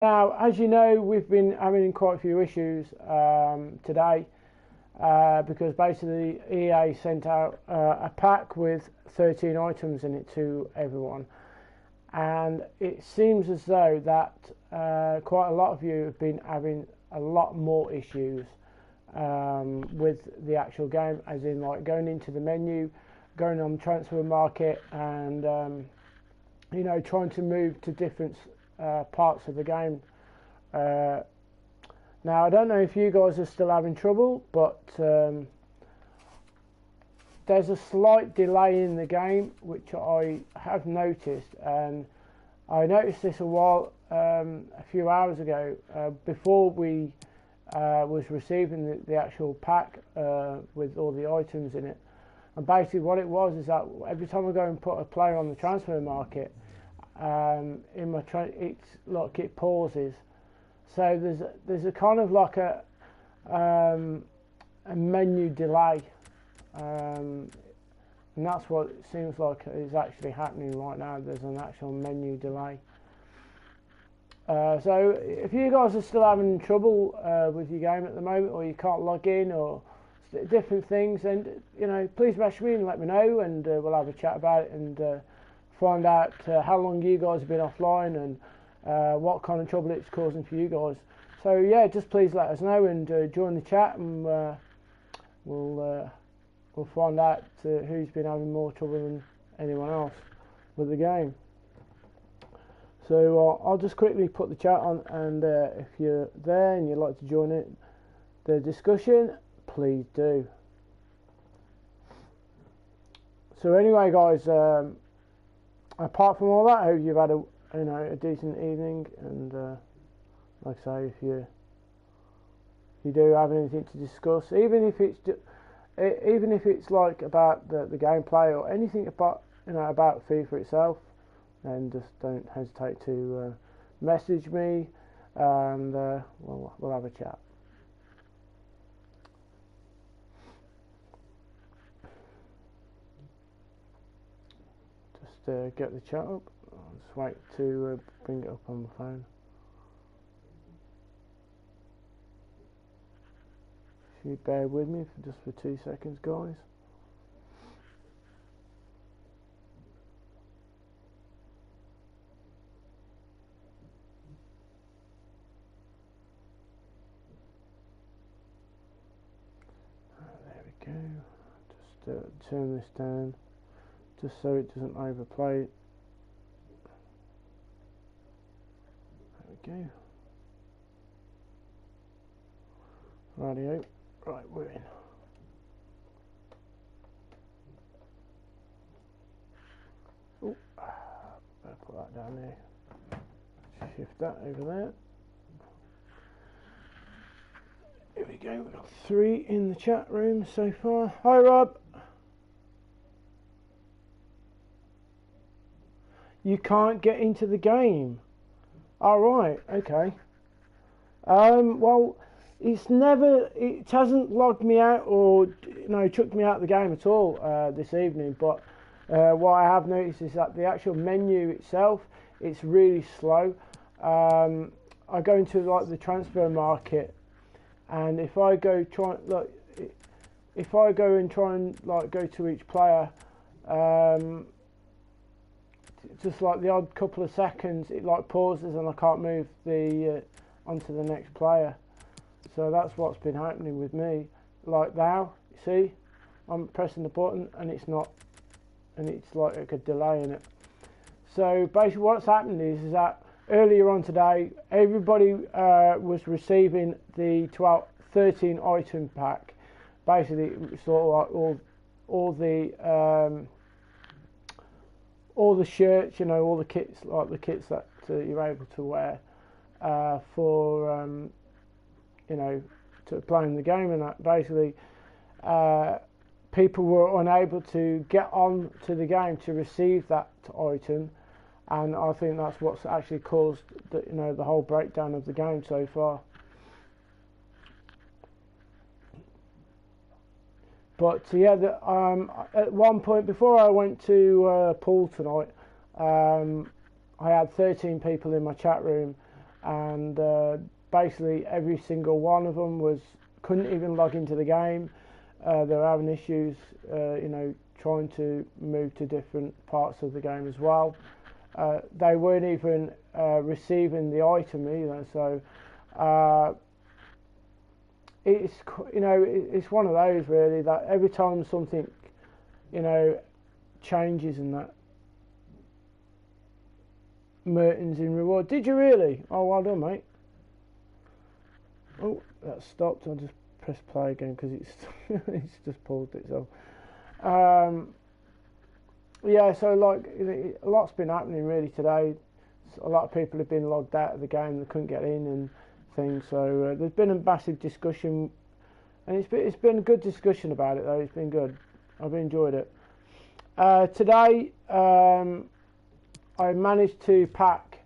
Now, as you know, we've been having quite a few issues today because basically EA sent out a pack with 13 items in it to everyone, and it seems as though that quite a lot of you have been having a lot more issues with the actual game, as in like going into the menu, going on the transfer market, and trying to move to different parts of the game. Now, I don't know if you guys are still having trouble, but there's a slight delay in the game, which I have noticed, and I noticed this a few hours ago, before we was receiving the actual pack with all the items in it. And basically what it was is that every time I go and put a player on the transfer market, in my it's like it pauses. So there's a kind of like a menu delay, and that's what it seems like is actually happening right now. There's an actual menu delay. So if you guys are still having trouble with your game at the moment, or you can't log in, or different things, then please message me and let me know, and we'll have a chat about it and find out how long you guys have been offline and what kind of trouble it's causing for you guys. So yeah, just please let us know and join the chat, and we'll find out who's been having more trouble than anyone else with the game. So I'll just quickly put the chat on, and if you're there and you'd like to join the discussion, please do. So anyway, guys, apart from all that, I hope you've had a decent evening, and like I say, if you do have anything to discuss, even if it's like about the gameplay or anything about FIFA itself, then just don't hesitate to message me, and we'll have a chat. Just get the chat up. I'll just wait to bring it up on the phone. If you bear with me for 2 seconds, guys. There we go. Just turn this down, just so it doesn't overplay. There we go. Rightio. Right, we're in. Oh, better put that down there. Shift that over there. Here we go. We've got 3 in the chat room so far. Hi, Rob. You can't get into the game. All right. Okay. Well, it hasn't logged me out or chucked me out of the game at all this evening. But what I have noticed is that the actual menu itself, it's really slow. I go into like the transfer market, and if I go and try and like go to each player, just like the odd couple of seconds, it like pauses and I can't move onto the next player. So that's what's been happening with me. Like now, you see, I'm pressing the button and it's not, and it's like a delay in it. So basically what's happened is that earlier on today, everybody was receiving the 13 item pack. Basically, it was sort of like all the shirts, all the kits, like the kits that you're able to wear for to playing the game, and that basically people were unable to get on to the game to receive that item, and I think that's what's actually caused the whole breakdown of the game so far. But yeah, at one point before I went to pool tonight, I had 13 people in my chat room, and basically every single one of them couldn't even log into the game. They were having issues, trying to move to different parts of the game as well. They weren't even receiving the item either. So it's one of those really that every time something changes and that. Mertens in reward. Did you really? Oh, well done, mate. Oh, that stopped. I'll just press play again because it's just paused itself. Yeah, so like a lot's been happening really today. A lot of people have been logged out of the game. They couldn't get in and things. So there's been a massive discussion, and it's been a good discussion about it though. It's been good. I've enjoyed it. Today, I managed to pack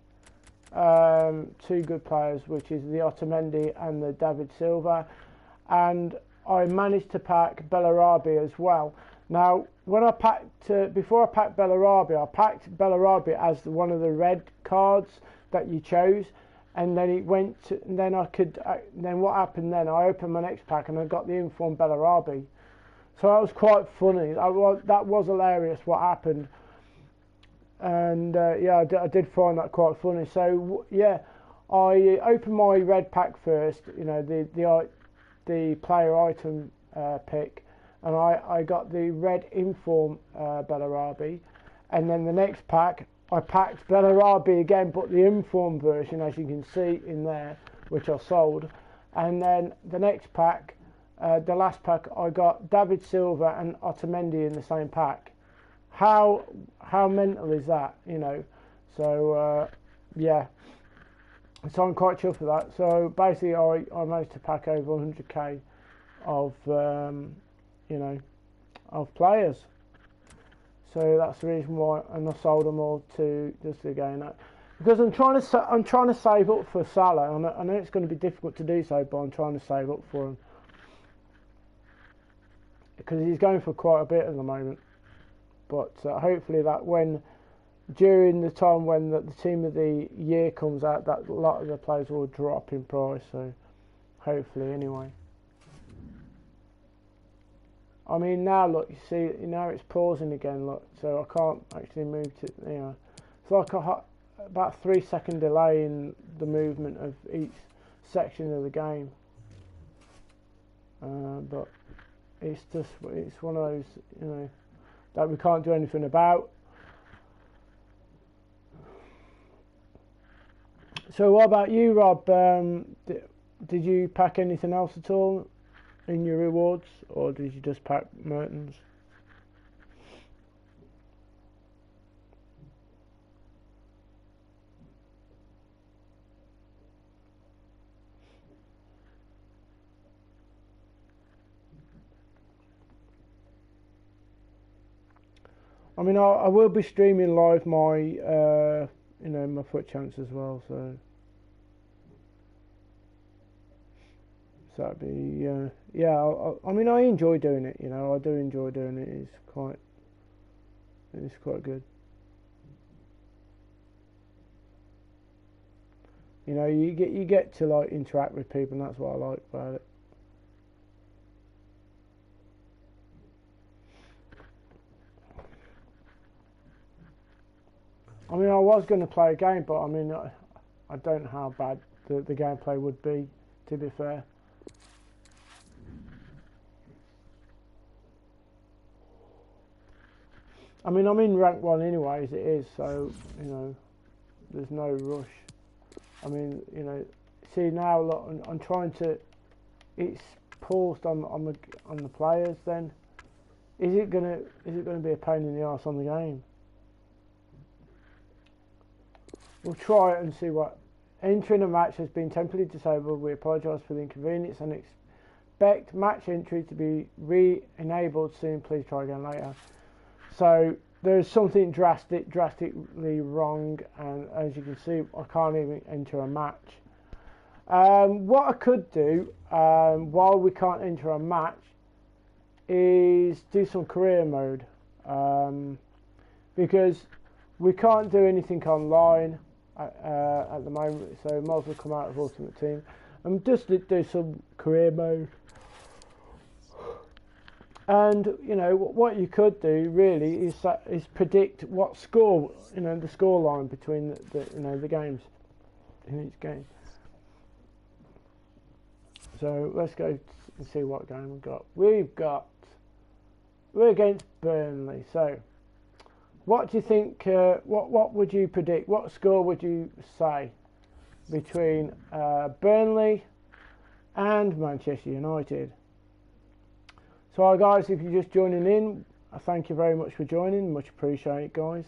two good players, which is the Otamendi and the David Silva, and I managed to pack Bellarabi as well. Now, when I packed before I packed Bellarabi, I packed Bellarabi as one of the red cards that you chose, and then it went to, and then I could then what happened then? I opened my next pack and I got the informed Bellarabi, so that was quite funny. That was hilarious what happened. And yeah, I did find that quite funny. So yeah, I opened my red pack first, the player item pick, and I got the red inform Bellarabi, and then the next pack I packed Bellarabi again, but the inform version, as you can see in there, which I sold, and then the next pack, the last pack, I got David Silva and Otamendi in the same pack. How mental is that, So yeah, so I'm quite chuffed with that. So basically, I managed to pack over 100k of of players. So that's the reason why, and I sold them all to just again because I'm trying to save up for Salah. I know it's going to be difficult to do so, but I'm trying to save up for him because he's going for quite a bit at the moment. But hopefully that during the time when the team of the year comes out, that a lot of the players will drop in price. So hopefully anyway. I mean now look, you see now it's pausing again. Look, so I can't actually move to It's like about 3-second delay in the movement of each section of the game. But it's one of those that we can't do anything about. So what about you, Rob? Did you pack anything else at all in your rewards, or did you just pack Mertens? I mean, I will be streaming live my my foot chance as well, so that'd be yeah. I mean, I enjoy doing it. I do enjoy doing it. It's quite good. You get to like interact with people, and that's what I like about it. I mean, I was going to play a game, but I mean, I don't know how bad the gameplay would be, to be fair. I mean, I'm in rank 1 anyway, as it is, so, there's no rush. I mean, see now, look, I'm trying to, it's paused on the players then. Is it gonna be a pain in the arse on the game? We'll try it and see what. Entering a match has been temporarily disabled. We apologise for the inconvenience and expect match entry to be re-enabled soon. Please try again later. So there's something drastically wrong, and as you can see, I can't even enter a match. What I could do while we can't enter a match is do some career mode, because we can't do anything online. at the moment, so might as well come out of Ultimate Team and just do some career mode. And you know what you could do really is predict what score, you know, the score line between the games in each game. So let's go and see what game we've got. We're against Burnley. So what do you think? What would you predict? What score would you say between Burnley and Manchester United? So guys, if you're just joining in, I thank you very much for joining. Much appreciated, guys.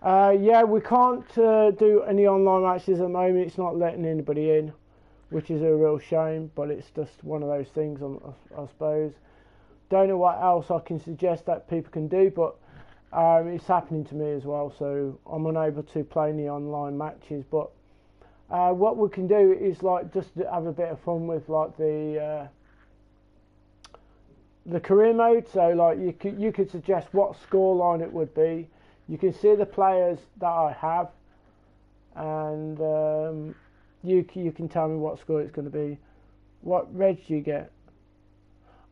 Yeah, we can't do any online matches at the moment. It's not letting anybody in, which is a real shame, but it's just one of those things, I suppose. Don't know what else I can suggest that people can do, but it's happening to me as well, so I'm unable to play any online matches. But what we can do is like just have a bit of fun with like the career mode. So like you could suggest what score line it would be. You can see the players that I have, and you can tell me what score it's going to be. What reg do you get?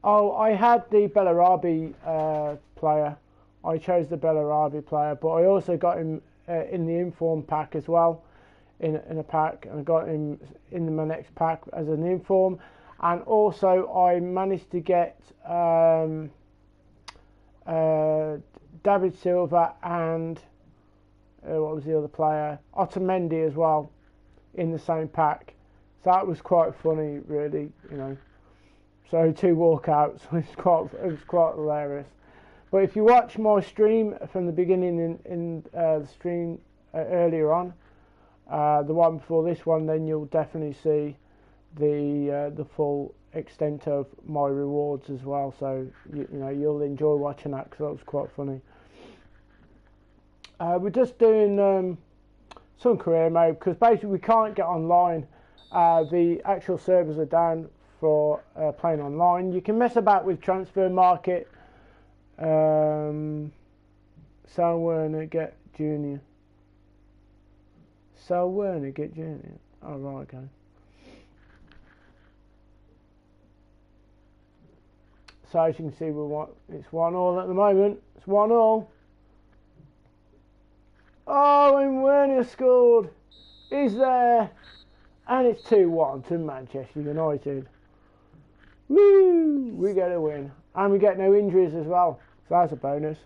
Oh, I had the Bellarabi player. I chose the Bellarabi player, but I also got him in the inform pack as well, in a pack, and I got him in my next pack as an inform. And also I managed to get David Silva and what was the other player? Otamendi as well in the same pack. So that was quite funny, really, you know. So 2 walkouts. It was quite hilarious. But if you watch my stream from the beginning in the stream earlier on, the one before this one, then you'll definitely see the full extent of my rewards as well. So you know you'll enjoy watching that because that was quite funny. We're just doing some career mode because basically we can't get online. The actual servers are down for playing online. You can mess about with transfer market. Sal Werner get Junior. Sal Werner get Junior. Oh right, okay. So as you can see, it's 1-1 at the moment. It's 1-1. Oh, and Werner scored. He's there, and it's 2-1 to Manchester United. Woo! We get a win, and we get no injuries as well. So that's a bonus.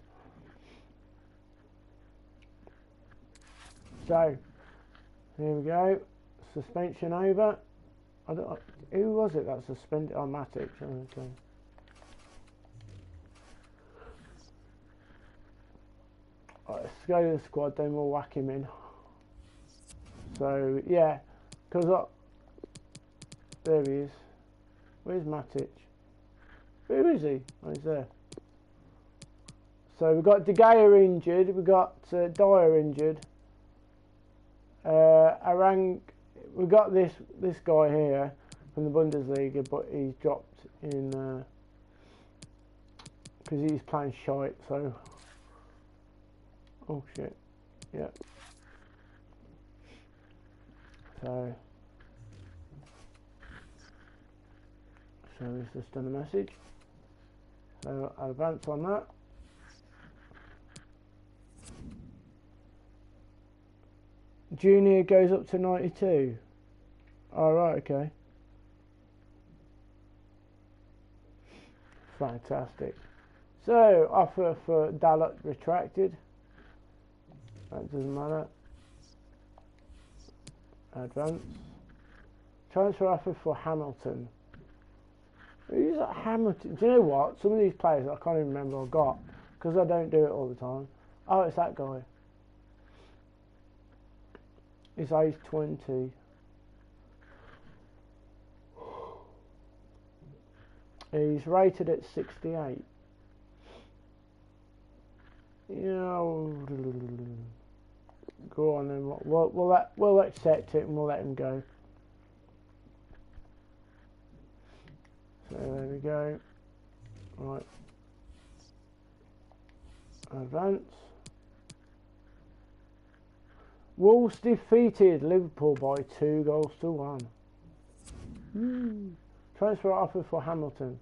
So here we go. Suspension over. Who was it that suspended? Oh, Matic. Okay. Right, let's go to the squad, then we'll whack him in. So yeah, because there he is. Where's Matic? Who is he? Oh, he's there. So we've got De Gea injured, we've got Dyer injured. We've got this guy here from the Bundesliga, but he's dropped in because he's playing shite. So oh shit, yeah. So he's just done a message. So I'll advance on that. Junior goes up to 92. Alright, okay. Fantastic. So, offer for Dalot retracted. That doesn't matter. Advance. Transfer offer for Hamilton. Who's that Hamilton? Do you know what? Some of these players I can't even remember I got because I don't do it all the time. Oh, it's that guy. His age 20. He's rated at 68. Go on then. We'll accept it and we'll let him go. So there we go. Right. Advance. Wolves defeated Liverpool by 2-1. Transfer offer for Hamilton.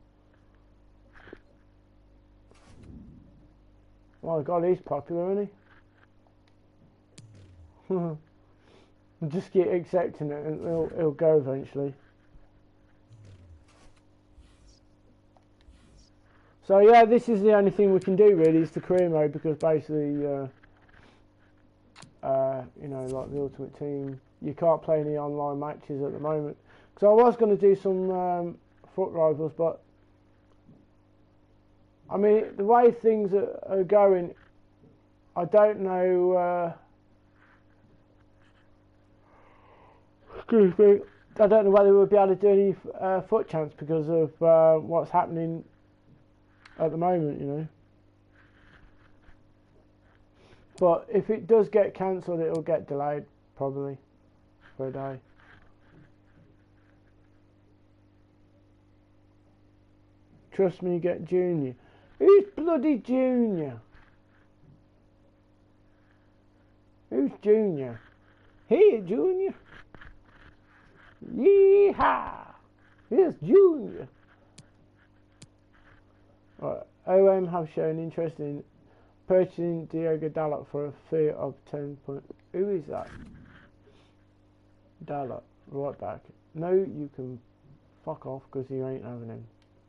My God, he's popular, isn't he? Just keep accepting it and he'll go eventually. So yeah, this is the only thing we can do really, is the career mode, because basically, you know, like the Ultimate Team, you can't play any online matches at the moment. Because I was going to do some foot rivals, but I mean, the way things are going, I don't know. Excuse me. I don't know whether we'll be able to do any foot champs because of what's happening at the moment, you know. But if it does get cancelled, it'll get delayed probably for a day. Trust me, get Junior. Who's bloody Junior? Who's Junior? Hey, Junior. Yeehaw! Here's Junior. Right. OM have shown interest in purchasing Diogo Dalot for a fee of 10 points. Who is that? Dalot, right back. No, you can fuck off because you ain't having him.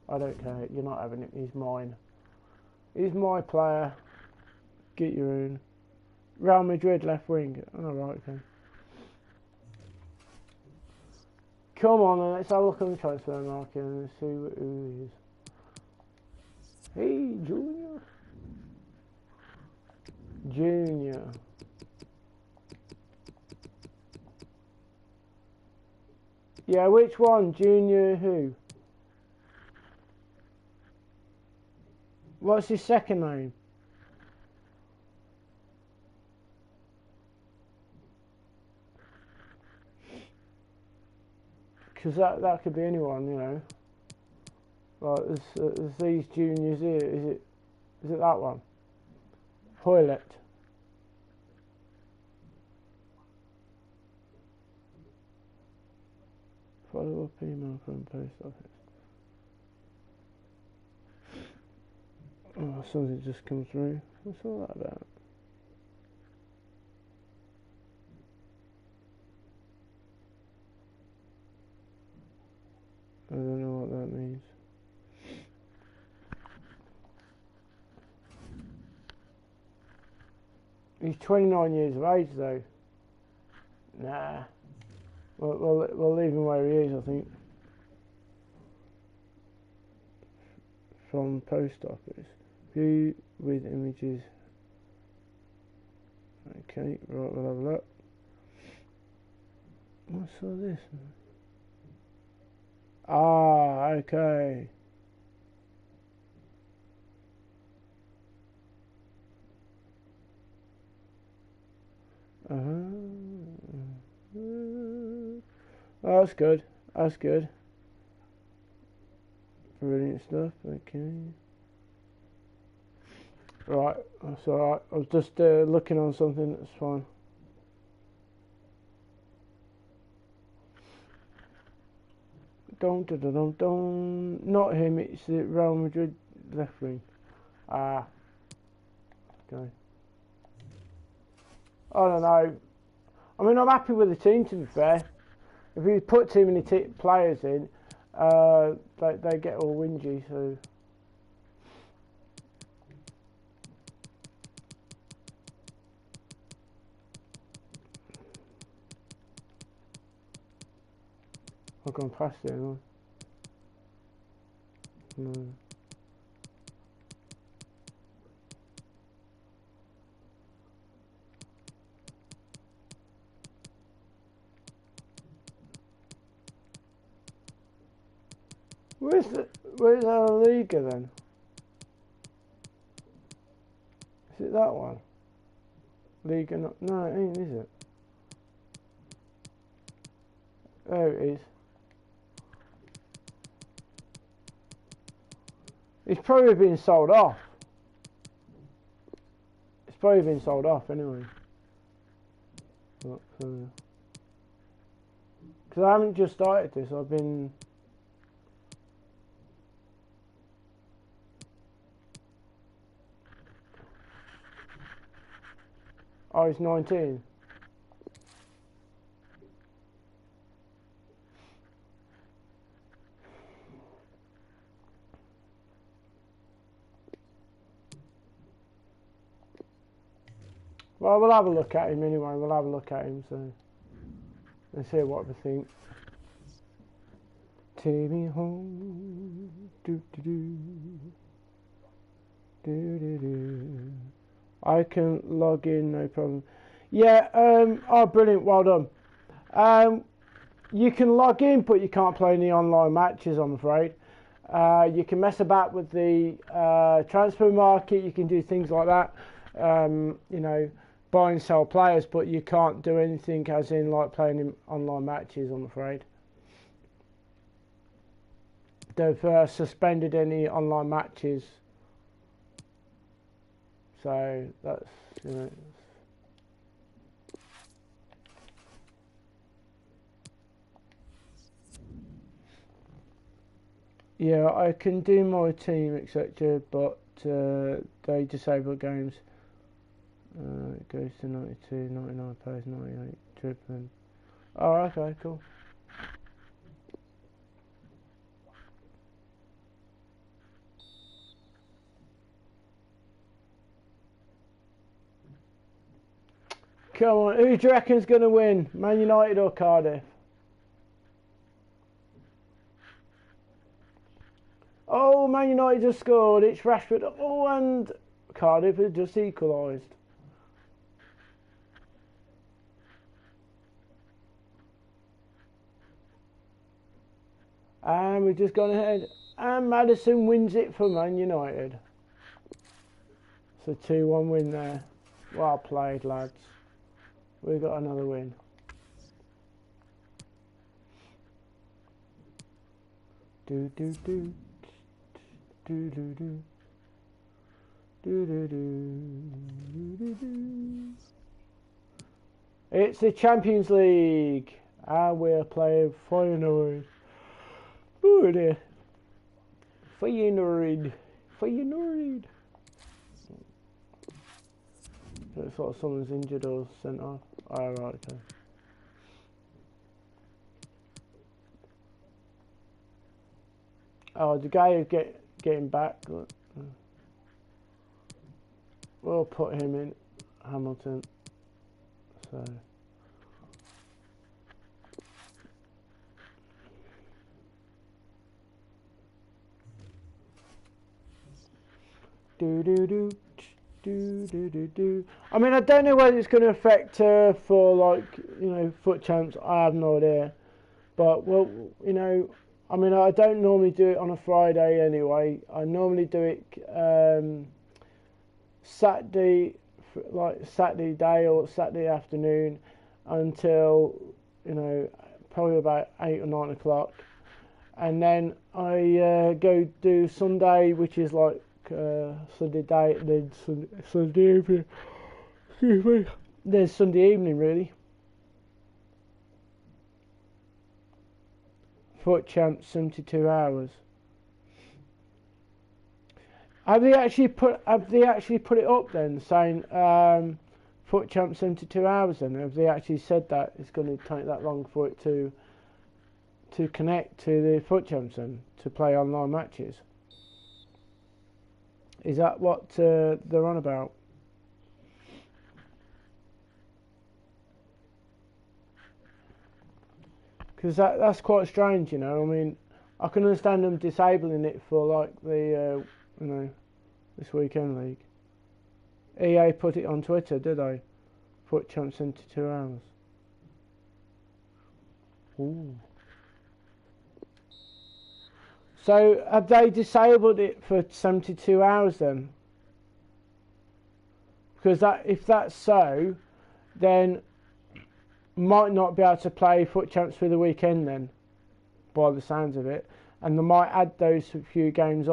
I don't care. You're not having him. He's mine. He's my player. Get your own. Real Madrid left wing. Alright then. Come on then, let's have a look on the transfer market and see who he is. Hey, Junior. Junior. Yeah, which one? Junior who? What's his second name? Because that could be anyone, you know. Like there's these juniors here. Is it that one? Hoylet. Follow up email from post office. Oh, something just come through. What's all that about? I don't know what that means. He's 29 years of age though. Nah. We'll leave him where he is, I think. From post office. View with images. Okay, right, we'll have a look. What's all this? Ah, okay. Oh, that's good. That's good. Brilliant stuff. Okay. Right, that's alright. I was just looking on something. That's fine. Don't. Not him. It's the Real Madrid left wing. Ah. Okay. I don't know. I mean, I'm happy with the team, to be fair. If you put too many players in, they get all whingy, so... I've gone past it, haven't I? No. Where's our Liga then? Is it that one? Liga no, it ain't, is it? There it is. It's probably been sold off. It's probably been sold off anyway. because I haven't just started this. I've been. Oh, he's 19. Well, we'll have a look at him anyway. We'll have a look at him, so let's see what we think. Take me home, do do do, do do do. I can log in, no problem. Yeah. Oh, brilliant. Well done. You can log in, but you can't play any online matches, I'm afraid. You can mess about with the transfer market. You can do things like that. You know, buy and sell players, but you can't do anything as in like playing in online matches, I'm afraid. They've suspended any online matches, so that's, you know. Yeah, I can do my team, etc., but they disable games. It goes to 92, 99 players, 98, dribbling. Oh, okay, cool. Come on, who do you reckon's going to win? Man United or Cardiff? Oh, Man United just scored. It's Rashford. Oh, and Cardiff has just equalised. And we've just gone ahead. And Maddison wins it for Man United. It's a 2-1 win there. Well played, lads. We've got another win. Do do do do do do do do do do. It's the Champions League, and we're playing Feyenoord. Oh dear, Feyenoord. Looks like someone's injured or sent off. Oh, right, okay. Oh, the guy is getting back. We'll put him in, Hamilton. So. Do do do. I mean, I don't know whether it's going to affect her for, like, you know, foot champs. I have no idea. But, well, you know, I mean, I don't normally do it on a Friday anyway. I normally do it Saturday, like Saturday day or Saturday afternoon until, you know, probably about 8 or 9 o'clock. And then I go do Sunday, which is like Sunday day, then Sunday evening. Excuse me. Then Sunday evening, really. Foot champs 72 hours. Have they actually put it up then, saying foot champ 72 hours? Then have they actually said that it's going to take that long for it to connect to the foot champs and to play online matches? Is that what they're on about? Because that's quite strange, you know. I mean, I can understand them disabling it for like the you know, this weekend league. EA put it on Twitter, did they? Foot champ 72 hours. Ooh. So have they disabled it for 72 hours then? Because if that's so, then might not be able to play foot champs for the weekend then, by the sounds of it. And they might add those few days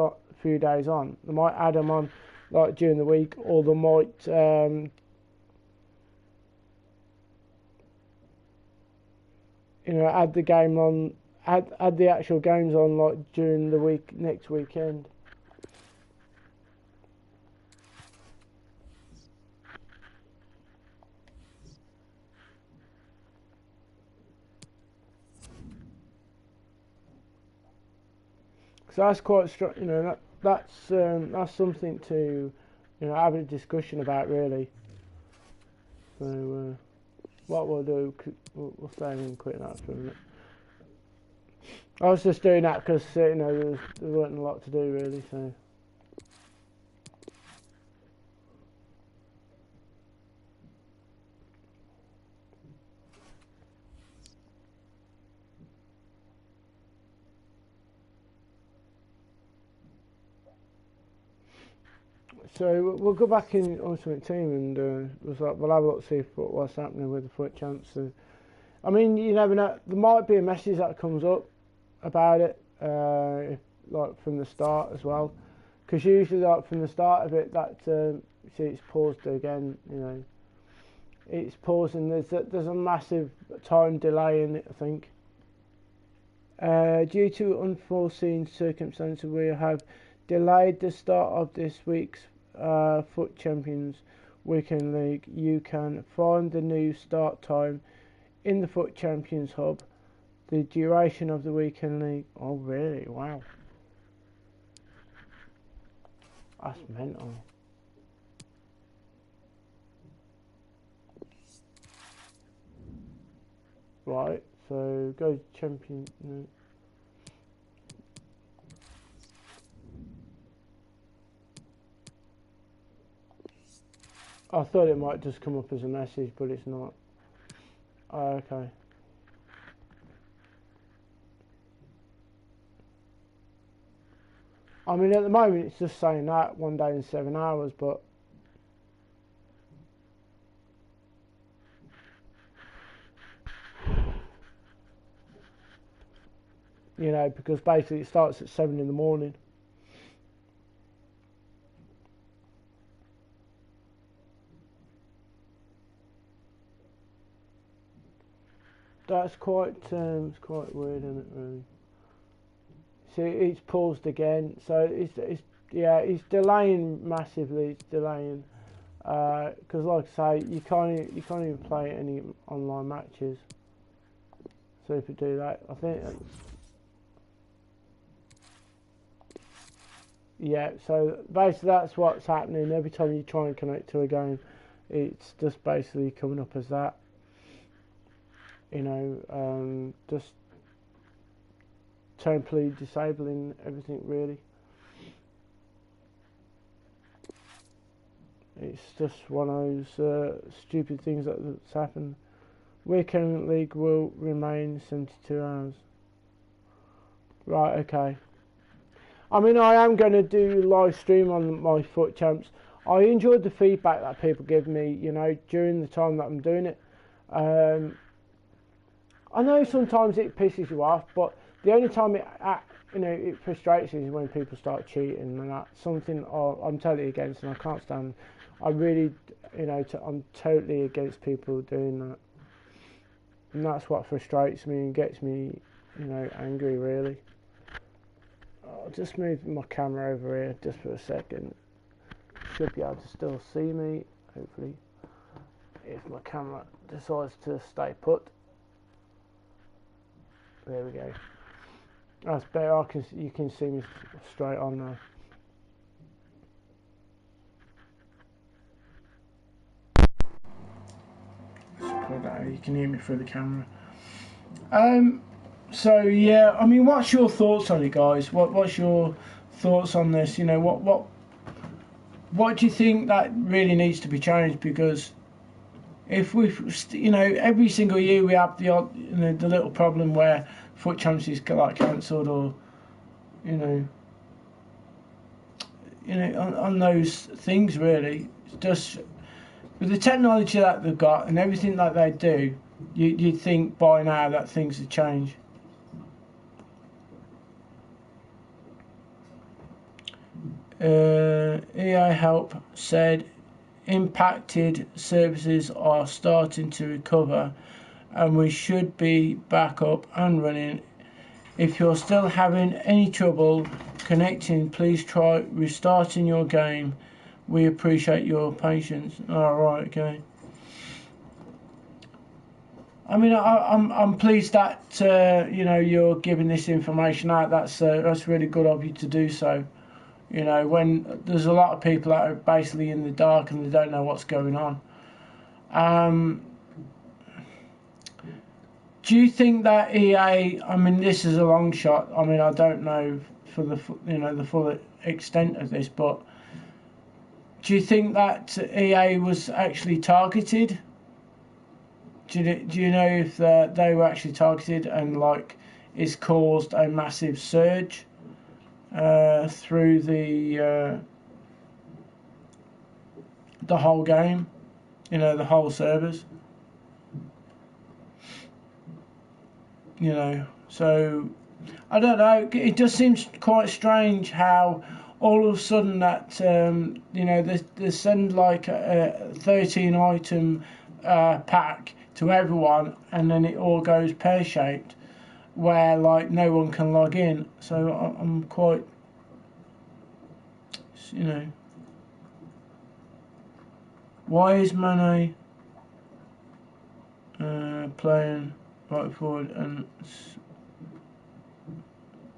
on. They might add them on like during the week, or they might add the game on, add the actual games on like during the next weekend. So that's quite strong. That's something to have a discussion about really. So what we'll do, we'll stay in quick that for a minute. I was just doing that because there wasn't a lot to do really. So. So we'll go back in Ultimate Team and we'll have a look, see what's happening with the FUT Champs. I mean, you never know. There might be a message that comes up about it, like from the start as well. Because usually, like from the start of it, that see it's paused again. It's paused and there's a massive time delay in it. I think due to unforeseen circumstances, we have delayed the start of this week's FUT Champions Weekend League. You can find the new start time in the FUT Champions Hub. The duration of the Weekend League. Oh, really? Wow. That's mental. Right, so go to Champion. No. I thought it might just come up as a message, but it's not. Oh, okay. I mean, at the moment, it's just saying that 1 day and 7 hours, but because basically it starts at 7 in the morning. That's quite it's quite weird, isn't it? Really. See, it's paused again, so it's delaying massively. It's delaying because, like I say, you can't even play any online matches. So if you do that, I think. Yeah, so basically that's what's happening. Every time you try and connect to a game, it's just basically coming up as that. Just temporarily disabling everything really. It's just one of those stupid things that's happened. Weekend League will remain 72 hours. Right, okay. I mean, I am going to do live stream on my FUT Champs. I enjoyed the feedback that people give me, during the time that I'm doing it. I know sometimes it pisses you off, but the only time it frustrates you is when people start cheating, and that's something I'm totally against, and I can't stand. I really, I'm totally against people doing that, and that's what frustrates me and gets me, angry really. I'll just move my camera over here just for a second. Should be able to still see me, hopefully, if my camera decides to stay put. There we go. That's better. You can see me straight on now. You can hear me through the camera. So yeah, I mean, what's your thoughts on it, guys? What's your thoughts on this? What do you think that really needs to be changed? Because if every single year we have the little problem where FUT Champs is like cancelled, or on those things really. It's just with the technology that they've got and everything that they do, you'd think by now that things would change. EA Help said impacted services are starting to recover and we should be back up and running. If you're still having any trouble connecting, please try restarting your game. We appreciate your patience. Alright, okay. I mean, I'm pleased that you know, you're giving this information out. That's really good of you to do so. You know, when there's a lot of people that are basically in the dark and they don't know what's going on. Do you think that EA? I mean, this is a long shot. I mean, I don't know for the the full extent of this, but do you think that EA was actually targeted? Do you know if they were actually targeted and like it's caused a massive surge through the whole game, you know, the whole servers, you know? So I don't know. It just seems quite strange how all of a sudden that you know, they send like a 13 item pack to everyone, and then it all goes pear-shaped, where like no one can log in. So I'm quite, you know, why is Mane playing right forward? And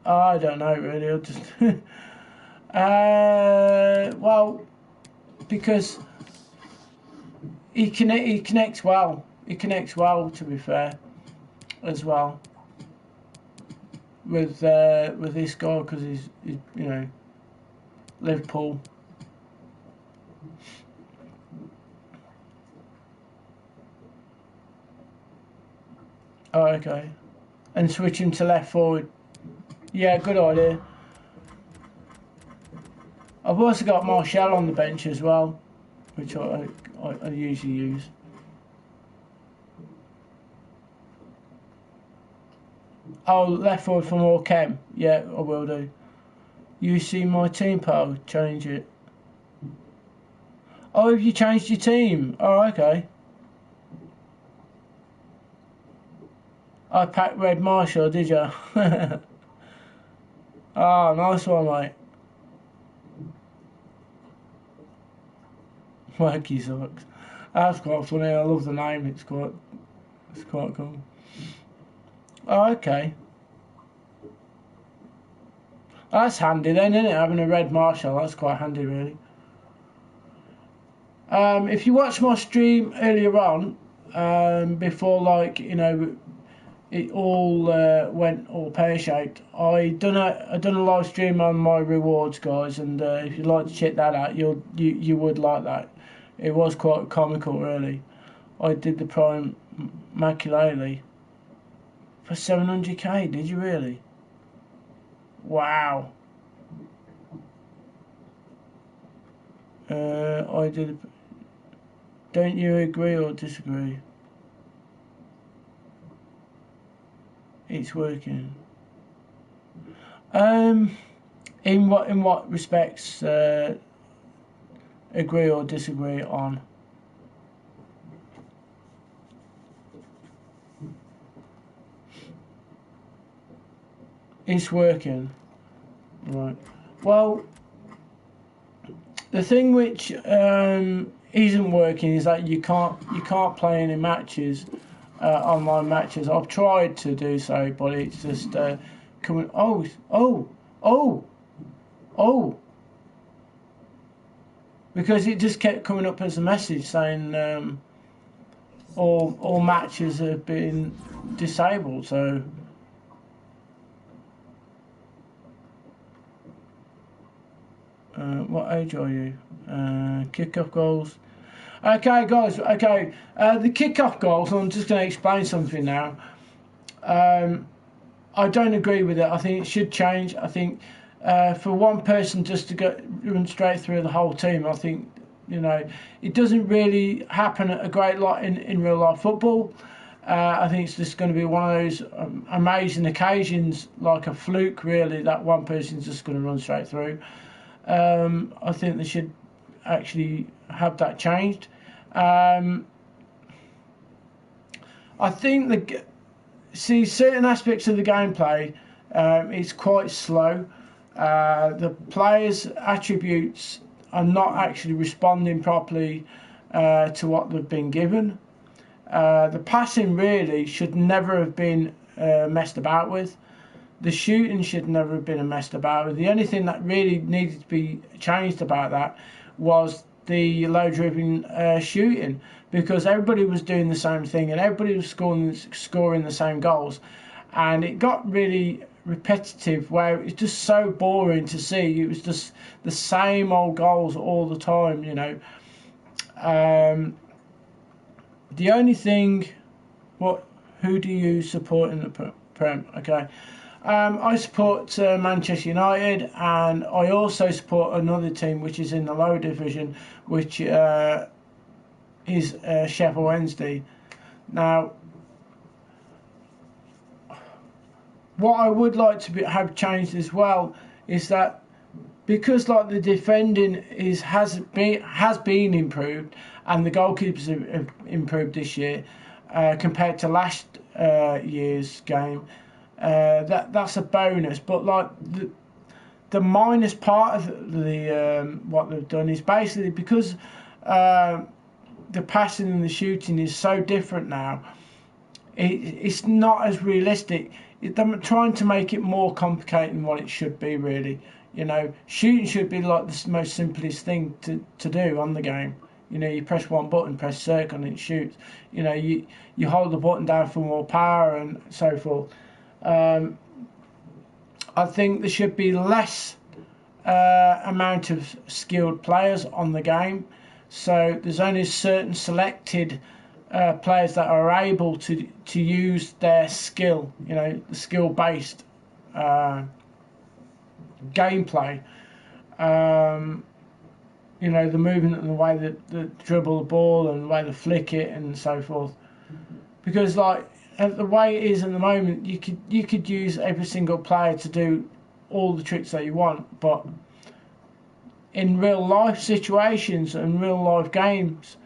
I don't know really. I just well, because he connects well. He connects well, to be fair, as well with this guy, because he's you know, Liverpool. Oh, okay. And switch him to left forward. Yeah, good idea. I've also got Martial on the bench as well, which I usually use. Oh, left forward for more chem. Yeah, I will do. You see my team, pal? Change it. Oh, have you changed your team? Oh, okay. I packed Red Marshall, did you? Ah, nice one, mate. Wacky Socks. That's quite funny. I love the name. It's quite cool. Oh, okay. That's handy then, isn't it? Having a red Marshall, that's quite handy, really. If you watched my stream earlier on, before, like, you know, it all went all pear-shaped, I done a live stream on my rewards, guys, and if you'd like to check that out, you would like that. It was quite comical, really. I did the Prime Maculele for 700k. Did you really? Wow. I did. Don't you agree or disagree? It's working. In what respects agree or disagree on? It's working. Right. Well, the thing which isn't working is that you can't play any matches, online matches. I've tried to do so, but it's just coming. Oh, because it just kept coming up as a message saying all matches have been disabled. So. What age are you? Kick-off goals. Okay, guys. Okay, the kick-off goals. I'm just going to explain something now. I don't agree with it. I think it should change. I think for one person just to run straight through the whole team, I think, you know, it doesn't really happen a great lot in real life football. I think it's just going to be one of those amazing occasions, like a fluke, really, that one person's just going to run straight through. I think they should actually have that changed. I I think certain aspects of the gameplay, it's quite slow. The players' attributes are not actually responding properly to what they've been given. The passing really should never have been messed about with. The shooting should never have been messed about with. The only thing that really needed to be changed about that was the low-driven shooting, because everybody was doing the same thing and everybody was scoring the same goals, and it got really repetitive where it was just so boring to see. It was just the same old goals all the time, you know. The only thing, who do you support in the Prem? Okay. I support Manchester United, and I also support another team which is in the lower division, which is Sheffield Wednesday. Now, what I would like to have changed as well is that, because like the defending has been improved, and the goalkeepers have improved this year compared to last year's game. That's a bonus, but like the minus part of the what they've done is basically because the passing and the shooting is so different now. It's not as realistic. They're trying to make it more complicated than what it should be, really. You know, shooting should be like the most simplest thing to do on the game. You know, you press one button, press circle, and it shoots. You know, you hold the button down for more power and so forth. I think there should be less amount of skilled players on the game, so there's only certain selected players that are able to use their skill, you know, the skill-based gameplay. You know, the movement and the way that they dribble the ball and the way they flick it and so forth. Because like the way it is at the moment, you could use every single player to do all the tricks that you want, but in real life situations and real life games,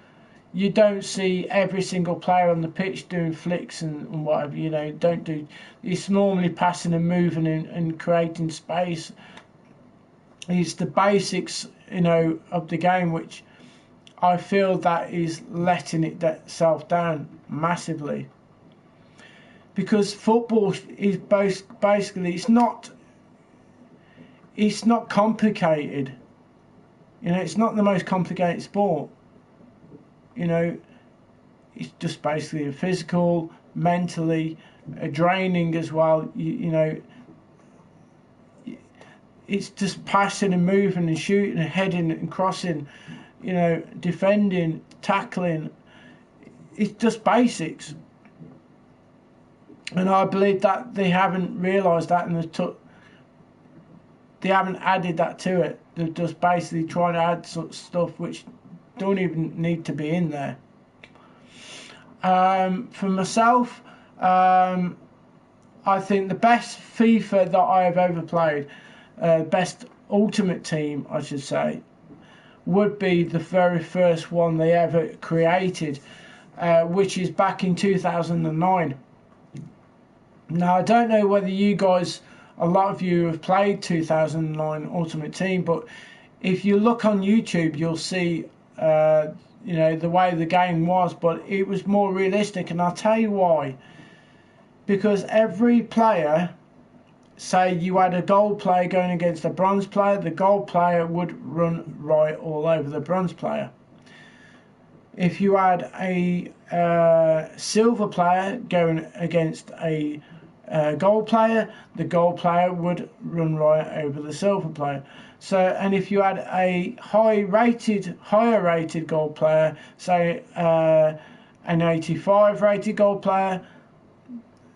you don't see every single player on the pitch doing flicks and whatever. You know, don't do. It's normally passing and moving and creating space. It's the basics, you know, of the game, which I feel that is letting itself down massively. Because football is basically it's not complicated. You know, it's not the most complicated sport. You know, it's just basically a physical, mentally, draining as well. You know, it's just passing and moving and shooting and heading and crossing. You know, defending, tackling. It's just basics. And I believe that they haven't realised that, and they haven't added that to it. They're just basically trying to add such stuff which don't even need to be in there. For myself, I think the best FIFA that I have ever played, best Ultimate Team, I should say, would be the very first one they ever created, which is back in 2009. Now, I don't know whether you guys, a lot of you have played 2009 Ultimate Team, but if you look on YouTube, you'll see, you know, the way the game was, but it was more realistic, and I'll tell you why. Because every player, say you had a gold player going against a bronze player, the gold player would run right all over the bronze player. If you had a silver player going against a gold player, the gold player would run right over the silver player. So, and if you had a higher rated gold player, say an 85 rated gold player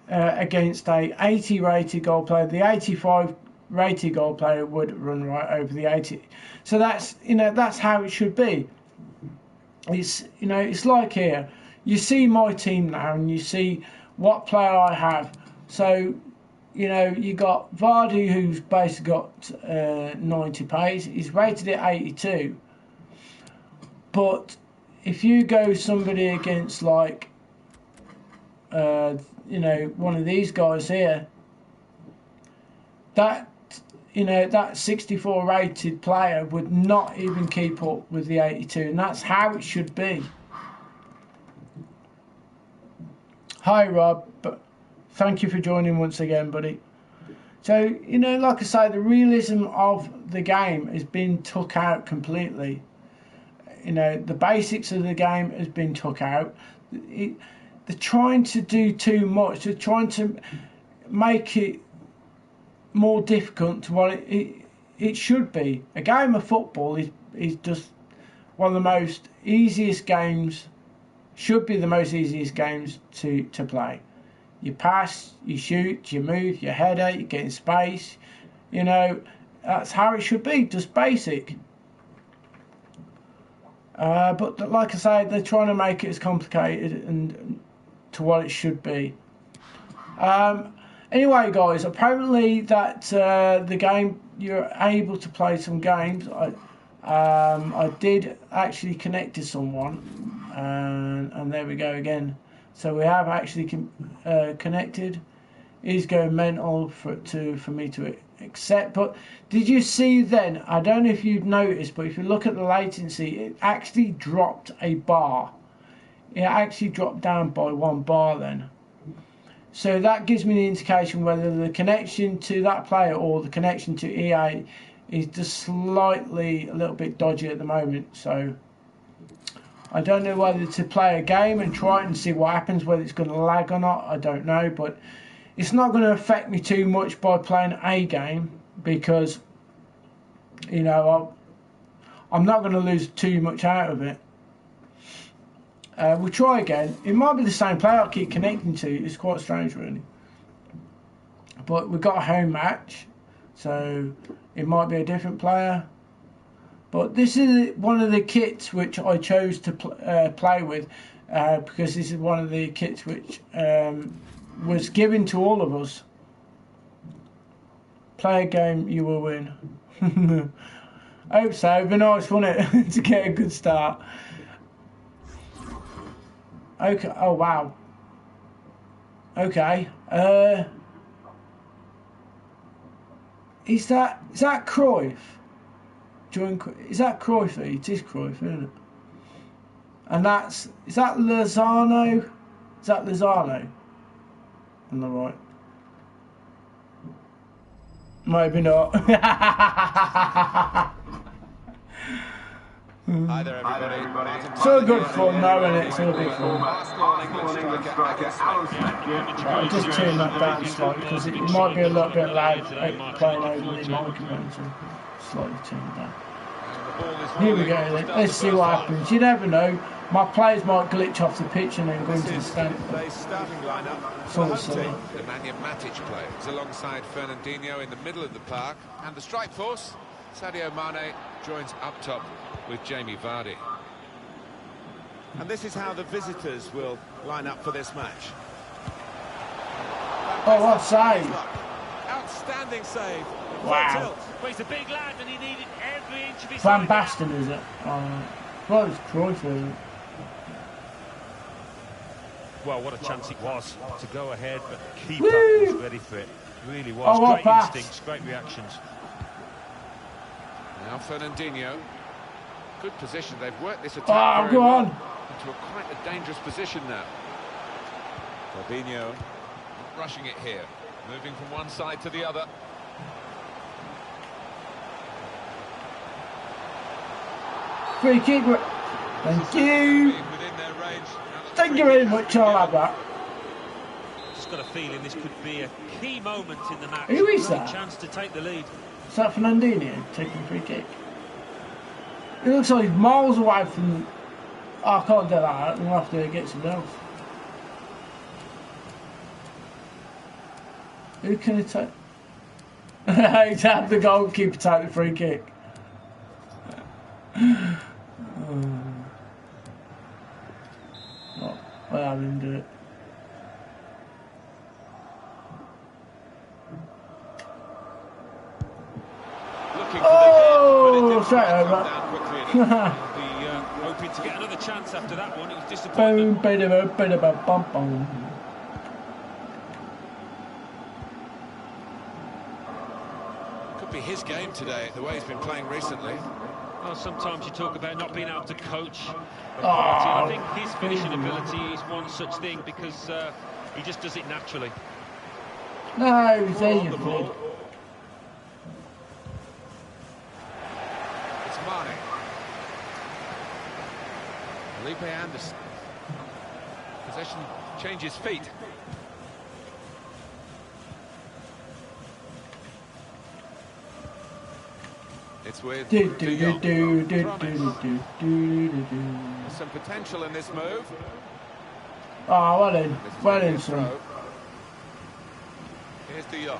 against a 80 rated gold player, the 85 rated gold player would run right over the 80. So that's, you know, that's how it should be. It's, you know, it's like here. You see my team now, and you see what player I have. So, you know, you got Vardy, who's basically got 90 pace. He's rated at 82. But if you go somebody against like you know, one of these guys here, that, you know, that 64 rated player would not even keep up with the 82, and that's how it should be. Hi Rob, but thank you for joining once again, buddy. So, you know, like I say, the realism of the game has been took out completely. You know, the basics of the game has been took out. They're trying to do too much. They're trying to make it more difficult to what it should be. A game of football is just one of the most easiest games, should be the most easiest games to play. You pass, you shoot, you move, you header, you get in space. You know, that's how it should be, just basic. But like I say, they're trying to make it as complicated and to what it should be. Anyway, guys, apparently that the game, you're able to play some games. I did actually connect to someone, and there we go again. So we have actually connected. He's going mental for me to accept. But did you see then? I don't know if you've noticed, but if you look at the latency, it actually dropped a bar. It actually dropped down by 1 bar then. So that gives me the indication whether the connection to that player or the connection to EA is just slightly a little bit dodgy at the moment. So I don't know whether to play a game and try it and see what happens, whether it's going to lag or not, I don't know. But it's not going to affect me too much by playing a game because, you know, I'm not going to lose too much out of it. We'll try again. It might be the same player I keep connecting to. It's quite strange, really. But we've got a home match, so it might be a different player. But this is one of the kits which I chose to play with because this is one of the kits which was given to all of us. Play a game, you will win. I hope so. It'd be nice, wouldn't it, to get a good start. Okay. Oh wow. Okay. Is that Cruyff? Is that Cruyff? It is Cruyff, isn't it? And is that Lozano? Is that Lozano? On the right. Maybe not. Hi there, everybody. It's all good fun, though, isn't it? It's all good fun. I'll just turn that down slightly because it might be a little bit loud playing over the microphone, so slightly turn it down. Here we go then. Let's see what happens. You never know. My players might glitch off the pitch and then go into the stand. The Nemanja Matic plays alongside Fernandinho in the middle of the park, and the strike force, Sadio Mane joins up top with Jamie Vardy. And this is how the visitors will line up for this match. Oh, what a save! Outstanding save. Wow. Well, he's a big lad and he needed every inch of his Van Basten, is it? Well, it's Cruyff, isn't it? Well, what a chance it was to go ahead, but the keeper was ready for it. Really was. Oh, great instincts, great reactions. Now Fernandinho. Good position. They've worked this attack very go well on. into quite a dangerous position now. Fabinho Rushing it here. Moving from one side to the other. Free kick. Thank you. Within their range. Thank you very much. I'll have that. Just got a feeling this could be a key moment in the match. Who is Great that? chance to take the lead. Is that Fernandinho taking a free kick? It looks like he's miles away from... Oh, I can't do that. We'll have to get some else. Who can it take? He's had the goalkeeper take the free kick. Oh, I'll have him do it. Oh, straight over. Hoping to get another chance after that one. It was disappointing. Boom, bada, bum, bum. Could be his game today, the way he's been playing recently. Well, sometimes you talk about not being able to coach a quality, and I think his finishing ability is one such thing because he just does it naturally. No, there you go. It's Mane. Felipe Anderson. Possession changes feet. It's with De Jong. There's some potential in this move. Oh, well in. Well in, son. Here's De Jong.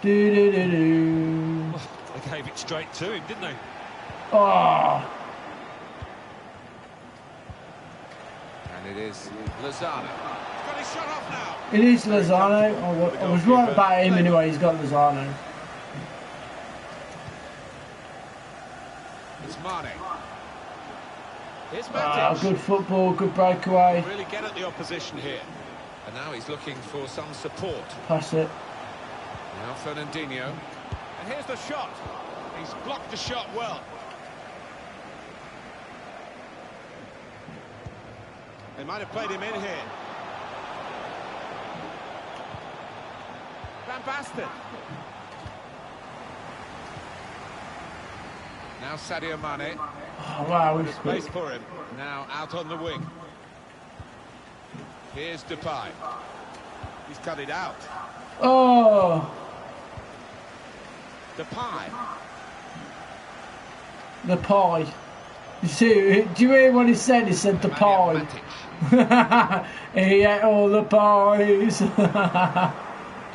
They gave it straight to him, didn't they? Oh. And it is Lozano. He's got his shot off now. It is Lozano. I was right about him anyway. He's got Lozano. It's Mane. Here's Matic. Good football, good breakaway. Really get at the opposition here. And now he's looking for some support. Pass it. Now Fernandinho. And here's the shot. He's blocked the shot well. They might have played him in here. Van Basten. Now Sadio Mane. Oh, wow, There's space for him. Now out on the wing. Here's Depay. He's cut it out. Oh. Depay. The pie. You see, do you hear what he said? He said the pie. He ate all the pies.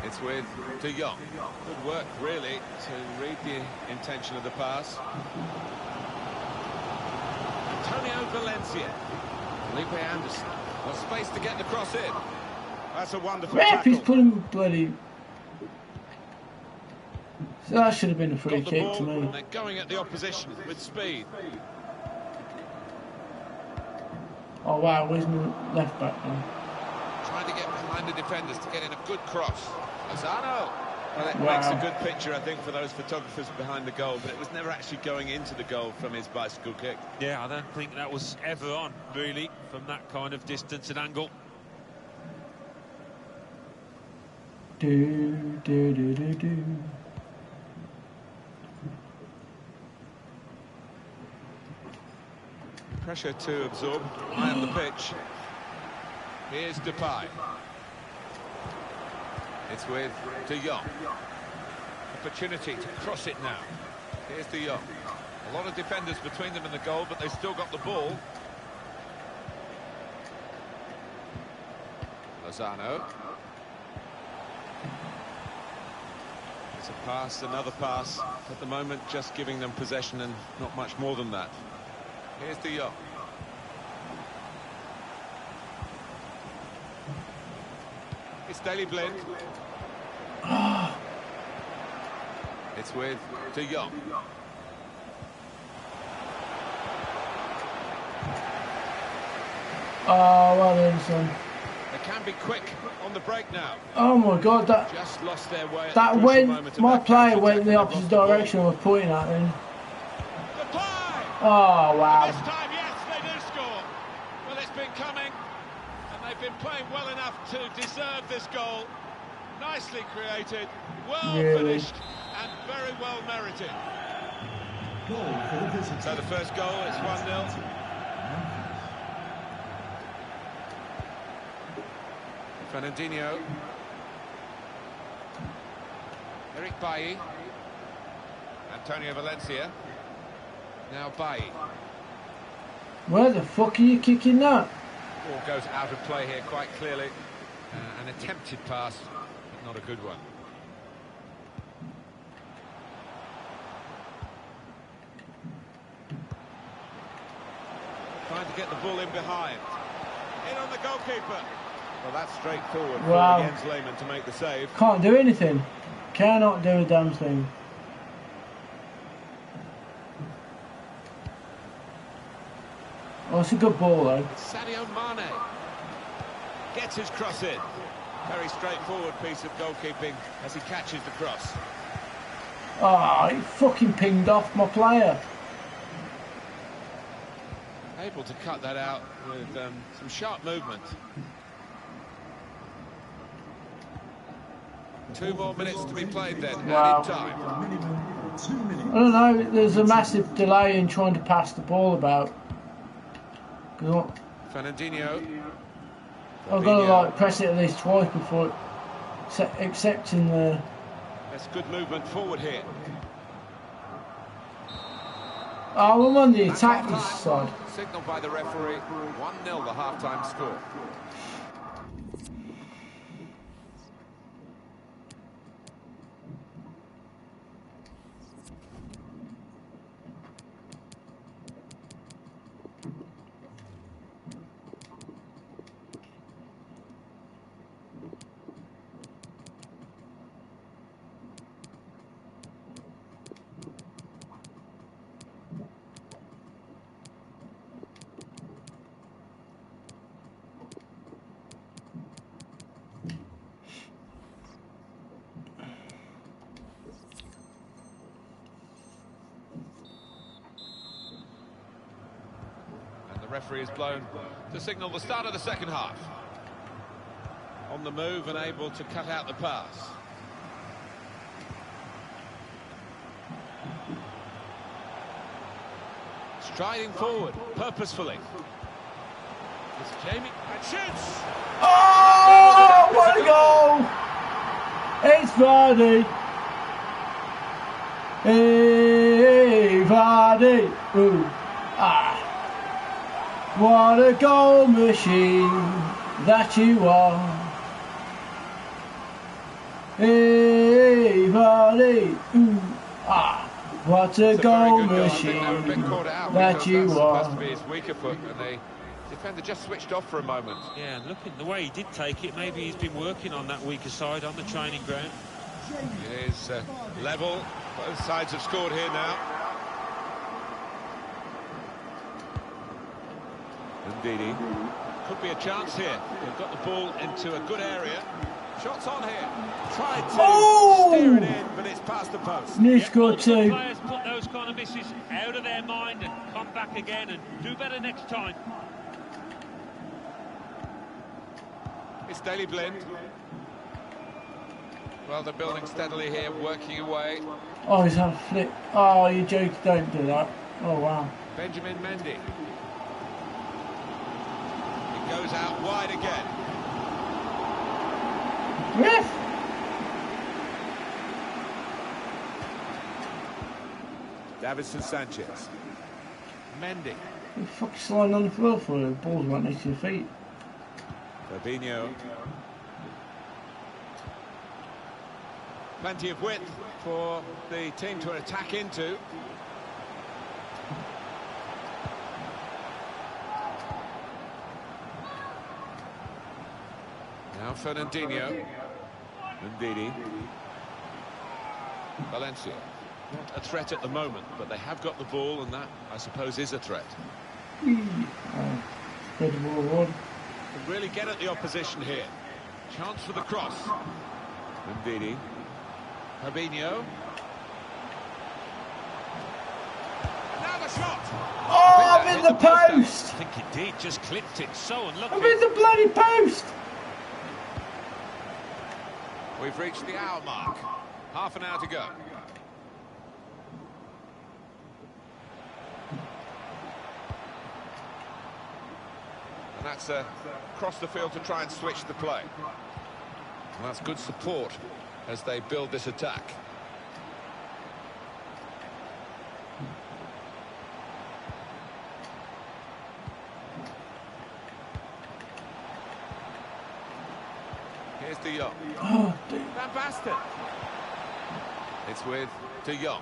It's with De Jong. Good work, really, to read the intention of the pass. Antonio Valencia. Felipe Anderson. Got space to get the cross in. That's a wonderful Ref, tackle. he's putting bloody... So that should have been a free Got the kick ball, to me. they're going at the opposition with speed. Oh wow, where's my left back now? Trying to get behind the defenders to get in a good cross. Lozano. Well, it makes a good picture, I think, for those photographers behind the goal, but it was never actually going into the goal from his bicycle kick. Yeah, I don't think that was ever on, really, from that kind of distance and angle. Do. Pressure to absorb, high on the pitch. Here's Depay. It's with De Jong. Opportunity to cross it now. Here's De Jong. A lot of defenders between them and the goal, but they've still got the ball. Lozano. It's a pass, another pass. At the moment, just giving them possession and not much more than that. Here's De Jong. It's Daley Blind. It's with De Jong. Oh, well done, son. They can be quick on the break now. Oh my God, that Just lost their way. that went. My player went in the opposite direction I was pointing at him. Oh wow. This time, yes, they do score. Well, it's been coming, and they've been playing well enough to deserve this goal. Nicely created, well finished, and very well merited. So the first goal, it's 1-0. Fernandinho. Eric Bailly. Antonio Valencia. Now Bailly. Where the fuck are you kicking that? Ball goes out of play here quite clearly. An attempted pass, but not a good one. Trying to get the ball in behind. In on the goalkeeper. Well, that's straightforward Wow. for Jens Lehmann to make the save. Can't do anything. Cannot do a damn thing. Oh, it's a good ball though. Sadio Mane gets his cross in. Very straightforward piece of goalkeeping as he catches the cross. Oh, he fucking pinged off my player. Able to cut that out with some sharp movement. 2 more minutes to be played then, Wow. added time. I don't know, there's a massive delay in trying to pass the ball about. Fernandinho. I've got to like press it at least twice before accepting the... That's good movement forward here. Oh, I'm on the attack this side. Signalled by the referee, 1-0 the half-time score. The referee is blown to signal the start of the second half. On the move and able to cut out the pass. Striding forward, purposefully. It's Jamie, and shoots! Oh, what a goal! It's Vardy. Hey, Vardy. Ooh, ah. What a goal machine that you are. Hey, Vardy. Ooh, ah. What a goal machine that you are. Supposed to be his weaker foot, and the defender just switched off for a moment. Yeah, looking the way he did take it, maybe he's been working on that weaker side on the training ground. It is level. Both sides have scored here now. Ndidi. Could be a chance here. They've got the ball into a good area. Shots on here. Tried to steer it in, but it's past the post. New score two. Players put those kind of misses out of their mind and come back again and do better next time. It's Daley Blind. Well, they're building steadily here, working away. Oh, he's had a flip. Oh, you joke, don't do that. Oh, wow. Benjamin Mendy. He goes out wide again. Ref! Davinson Sanchez. Mendy. You're fucking sliding on the floor for the ball's right next to your feet. Fabinho. Plenty of width for the team to attack into. Now Fernandinho. Ndidi. Valencia. Not a threat at the moment, but they have got the ball, and that, I suppose, is a threat. Incredible reward. Can really get at the opposition here. Chance for the cross. Ndidi. Fabinho. And now the shot! Oh, I'm in the post! I think he did, just clipped it, so unlucky. I'm in the bloody post! We've reached the hour mark. Half an hour to go. And that's across the field to try and switch the play. And that's good support as they build this attack. Here's De Jong. Oh, dude. Van Basten. It's with De Jong.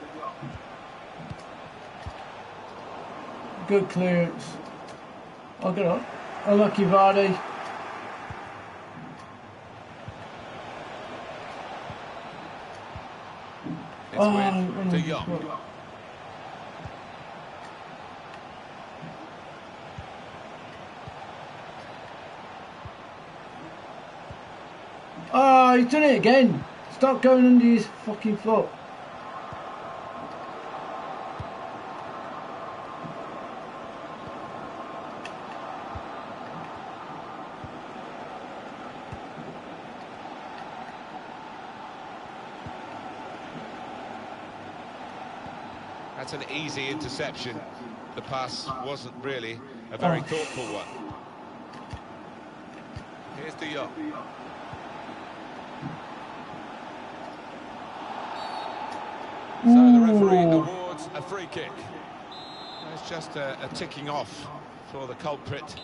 Good clearance. I'll get up. Unlucky Vardy. It's with De Jong. Oh, he's done it again. Stop going under his fucking foot. That's an easy interception. The pass wasn't really a very thoughtful one. Here's De Jong. So the referee awards a free kick. It's just a ticking off for the culprit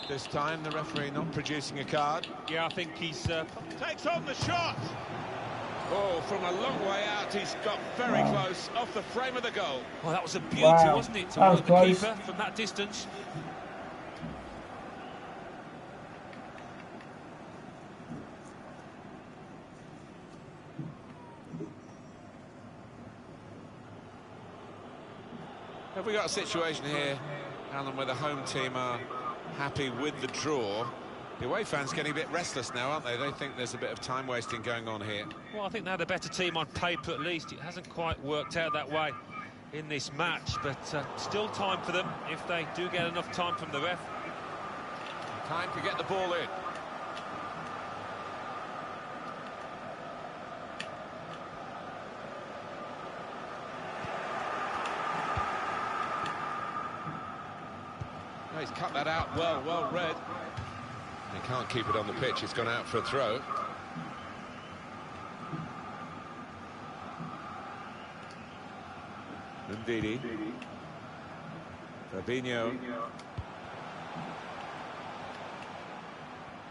this time. The referee not producing a card. Yeah, I think he's... Takes on the shot! Oh, from a long way out, he's got very close, off the frame of the goal. Well, that was a beauty, Wow. wasn't it? To That was work the close. keeper from that distance. Have we got a situation here, Alan, where the home team are happy with the draw? The away fans getting a bit restless now, aren't they? They think there's a bit of time wasting going on here. Well, I think they're the better team on paper, at least. It hasn't quite worked out that way in this match, but still time for them if they do get enough time from the ref. Time to get the ball in. Oh, he's cut that out well read. He can't keep it on the pitch, it's gone out for a throw. Ndidi. Fabinho.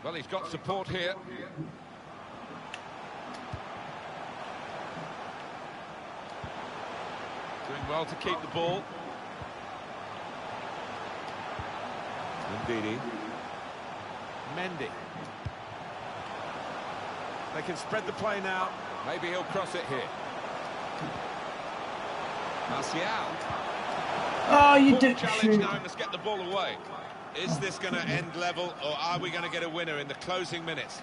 Well, he's got support here. Doing well to keep the ball. Ndidi. Mendy. They can spread the play now. Maybe he'll cross it here. Martial. Oh, you did Challenge shoot. now, must get the ball away. Is this going to end level, or are we going to get a winner in the closing minutes?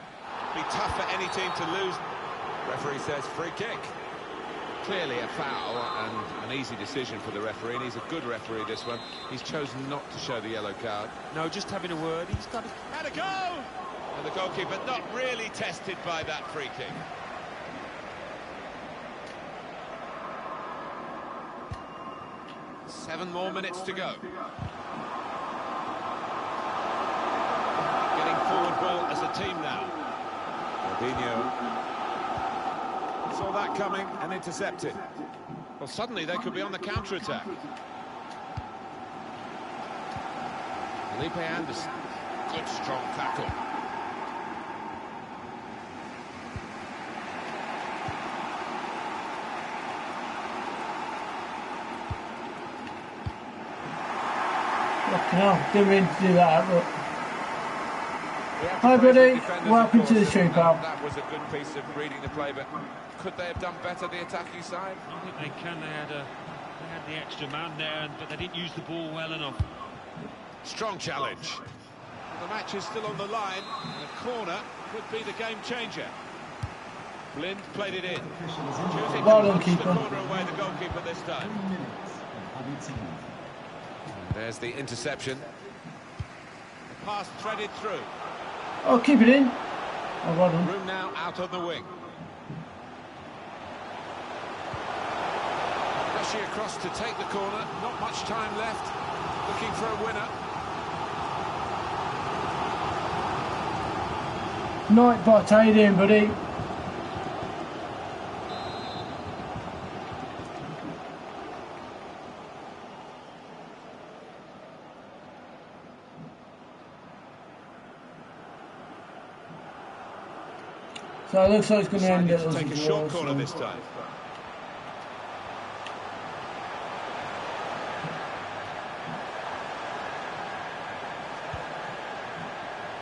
Be tough for any team to lose. Referee says free kick. Clearly a foul and an easy decision for the referee, and he's a good referee, this one. He's chosen not to show the yellow card. No, just having a word. He's got to... Had a go! And the goalkeeper not really tested by that free kick. Seven more minutes to go. Getting forward well as a team now. Fabinho saw that coming and intercepted. Well, suddenly they could be on the counter-attack. Felipe Anderson. Good, strong tackle. No, didn't mean to do that, but... Hi, buddy. Welcome to the show, pal. That was a good piece of reading the play, but could they have done better, the attacking side? I think they can. They had the extra man there, but they didn't use the ball well enough. Strong challenge. The match is still on the line. The corner could be the game changer. Blind played it in. Choosing Well to done, punch the keeper. corner away, the goalkeeper this time. There's the interception. The pass threaded through. Oh, keep it in. Oh, well done. Room now out on the wing. Rushing across to take the corner. Not much time left. Looking for a winner. Night bot, how you doing, buddy? So it looks like it's going to end Decided it to as take a a short draw, corner so- this time.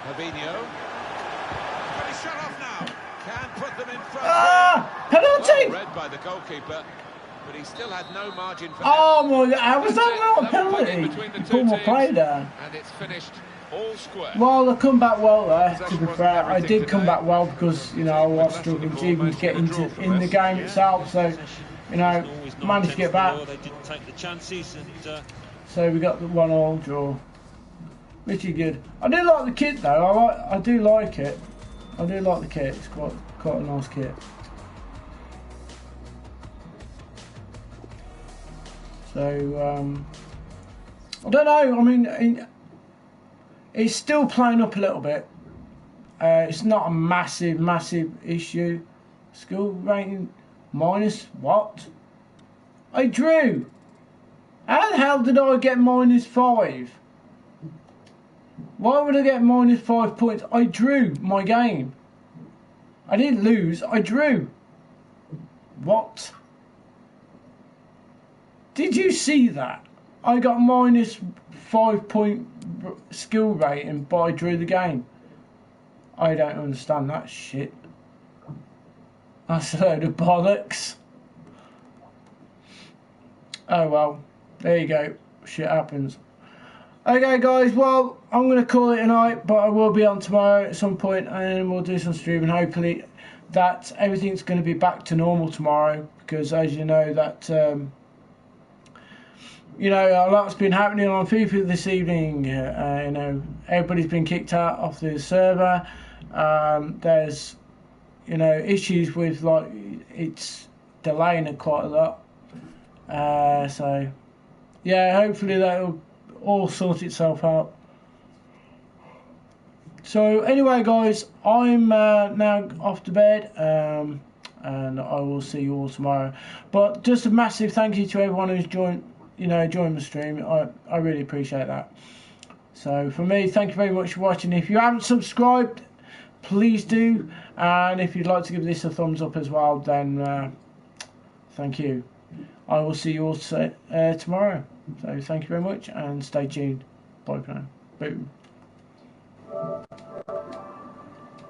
Fabinho. But he's shut off now. Can put them in front. Ah! Well Penalty! read by the goalkeeper, but he still had no margin for Oh my! How was that not a Level play penalty? between the two Pull my teams, player down. and it's finished all square. Well, I come back well there. To Possession be wasn't fair, I everything did come today. back well because you know I was struggling to even get into in the game itself. So you know, Always managed to get 9-10 back. score. They didn't take the chances, and So we got the 1-1 draw. Pretty good. I do like the kit though. I do like it. I do like the kit. It's quite a nice kit. So I don't know. I mean, it's still playing up a little bit. It's not a massive issue. Skill rating minus what? I drew. How the hell did I get -5? Why would I get -5 points? I drew my game. I didn't lose, I drew. What? Did you see that? I got -5 point skill rating, but I drew the game. I don't understand that shit. That's a load of bollocks. Oh well, there you go. Shit happens. Okay guys, well, I'm going to call it a night, but I will be on tomorrow at some point and we'll do some streaming. Hopefully that everything's going to be back to normal tomorrow, because as you know that you know, a lot's been happening on FIFA this evening. You know, everybody's been kicked out of the server. There's, you know, issues with, like, it's delaying it quite a lot. So yeah, hopefully that'll all sort itself out. So anyway guys, I'm now off to bed, and I will see you all tomorrow. But just a massive thank you to everyone who's joined the stream. I really appreciate that. So for me, thank you very much for watching. If you haven't subscribed, please do, and if you'd like to give this a thumbs up as well, then thank you. I will see you all tomorrow. So thank you very much and stay tuned. Bye for now. Boom.